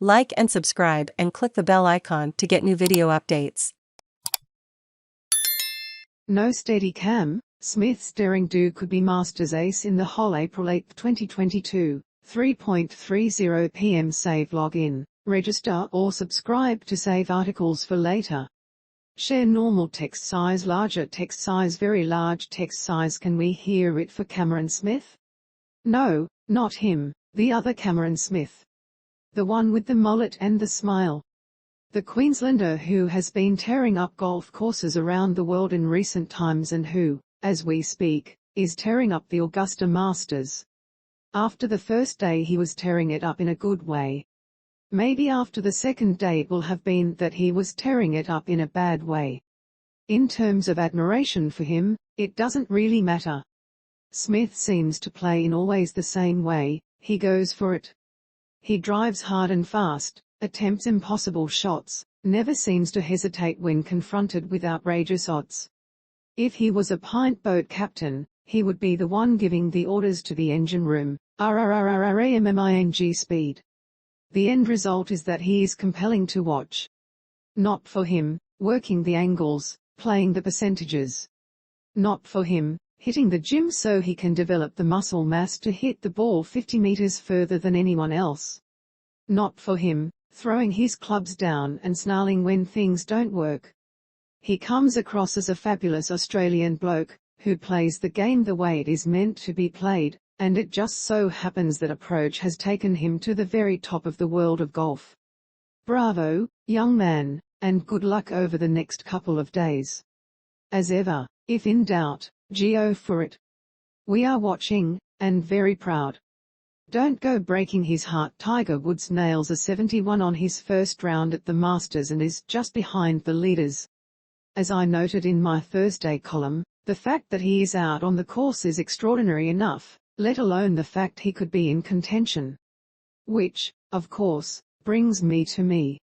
Like and subscribe and click the bell icon to get new video updates. No steady cam, Smith's daring do could be Masters ace in the hole April 8, 2022, 3:30 p.m. Save login, register or subscribe to save articles for later. Share normal text size, larger text size, very large text size. Can we hear it for Cameron Smith? No, not him, the other Cameron Smith. The one with the mullet and the smile. The Queenslander who has been tearing up golf courses around the world in recent times and who, as we speak, is tearing up the Augusta Masters. After the first day he was tearing it up in a good way. Maybe after the second day it will have been that he was tearing it up in a bad way. In terms of admiration for him, it doesn't really matter. Smith seems to play in always the same way, he goes for it. He drives hard and fast, attempts impossible shots, never seems to hesitate when confronted with outrageous odds. If he was a pint boat captain, he would be the one giving the orders to the engine room, RRRRRAMMING speed. The end result is that he is compelling to watch. Not for him, working the angles, playing the percentages. Not for him, hitting the gym so he can develop the muscle mass to hit the ball 50 meters further than anyone else. Not for him, throwing his clubs down and snarling when things don't work. He comes across as a fabulous Australian bloke, who plays the game the way it is meant to be played, and it just so happens that approach has taken him to the very top of the world of golf. Bravo, young man, and good luck over the next couple of days. As ever, if in doubt, go for it. We are watching, and very proud. Don't go breaking his heart. Tiger Woods nails a 71 on his first round at the Masters and is just behind the leaders. As I noted in my Thursday column, the fact that he is out on the course is extraordinary enough, let alone the fact he could be in contention. Which, of course, brings me to me.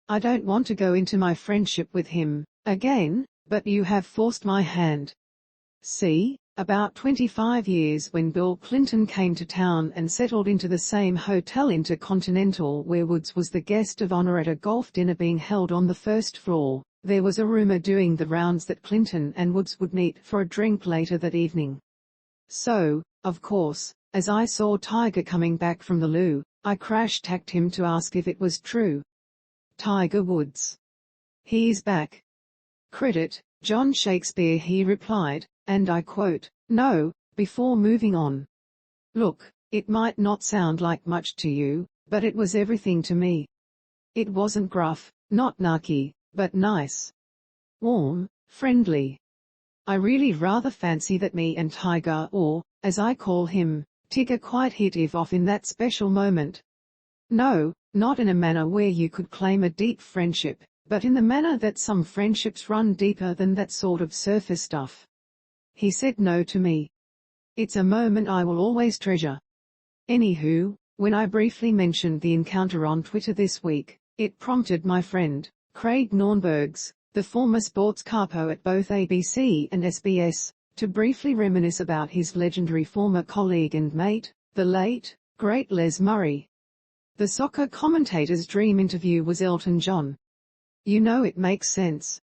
I don't want to go into my friendship with him, again, but you have forced my hand. See, about 25 years when Bill Clinton came to town and settled into the same Hotel Intercontinental where Woods was the guest of honor at a golf dinner being held on the first floor, there was a rumor doing the rounds that Clinton and Woods would meet for a drink later that evening. So, of course, as I saw Tiger coming back from the loo, I crash-tagged him to ask if it was true. Tiger Woods. He's back. Credit, John Shakespeare, he replied, and I quote, no, before moving on. Look, it might not sound like much to you, but it was everything to me. It wasn't gruff, not narky, but nice. Warm, friendly. I really rather fancy that me and Tiger, or, as I call him, Tigger, quite hit it off in that special moment. No, not in a manner where you could claim a deep friendship, but in the manner that some friendships run deeper than that sort of surface stuff. He said no to me. It's a moment I will always treasure. Anywho, when I briefly mentioned the encounter on Twitter this week, it prompted my friend, Craig Nornbergs, the former sports capo at both ABC and SBS, to briefly reminisce about his legendary former colleague and mate, the late, great Les Murray. The soccer commentator's dream interview was Elton John. You know, it makes sense.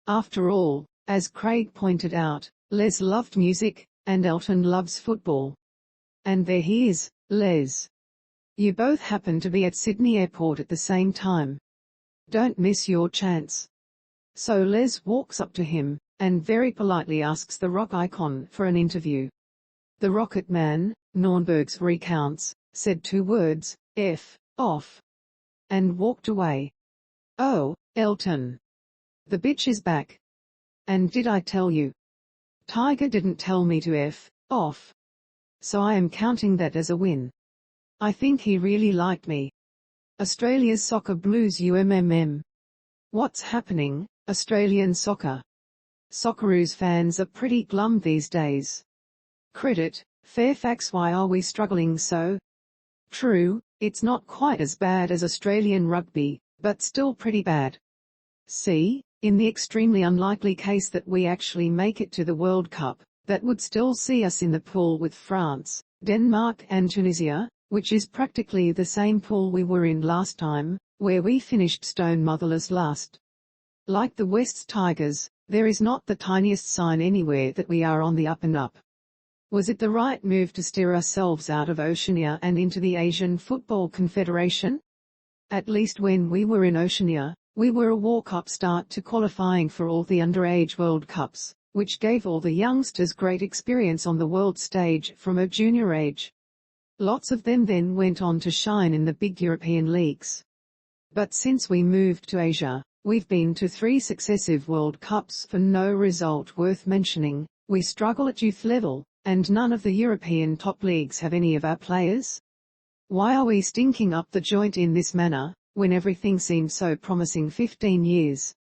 After all, as Craig pointed out, Les loved music, and Elton loves football. And there he is, Les. You both happen to be at Sydney Airport at the same time. Don't miss your chance. So Les walks up to him, and very politely asks the rock icon for an interview. The Rocket Man, Nornbergs recounts, said 2 words, F, off. And walked away. Oh, Elton. The bitch is back. And did I tell you? Tiger didn't tell me to F, off. So I am counting that as a win. I think he really liked me. Australia's soccer blues UMMM. What's happening, Australian soccer? Socceroos fans are pretty glum these days. Credit, Fairfax, why are we struggling so? True, it's not quite as bad as Australian rugby, but still pretty bad. See, in the extremely unlikely case that we actually make it to the World Cup, that would still see us in the pool with France, Denmark and Tunisia, which is practically the same pool we were in last time, where we finished stone motherless last. Like the West's Tigers, there is not the tiniest sign anywhere that we are on the up and up. Was it the right move to steer ourselves out of Oceania and into the Asian Football Confederation? At least when we were in Oceania, we were a walk-up start to qualifying for all the underage World Cups, which gave all the youngsters great experience on the world stage from a junior age. Lots of them then went on to shine in the big European leagues. But since we moved to Asia, we've been to 3 successive World Cups for no result worth mentioning. We struggle at youth level, and none of the European top leagues have any of our players. Why are we stinking up the joint in this manner, when everything seemed so promising 15 years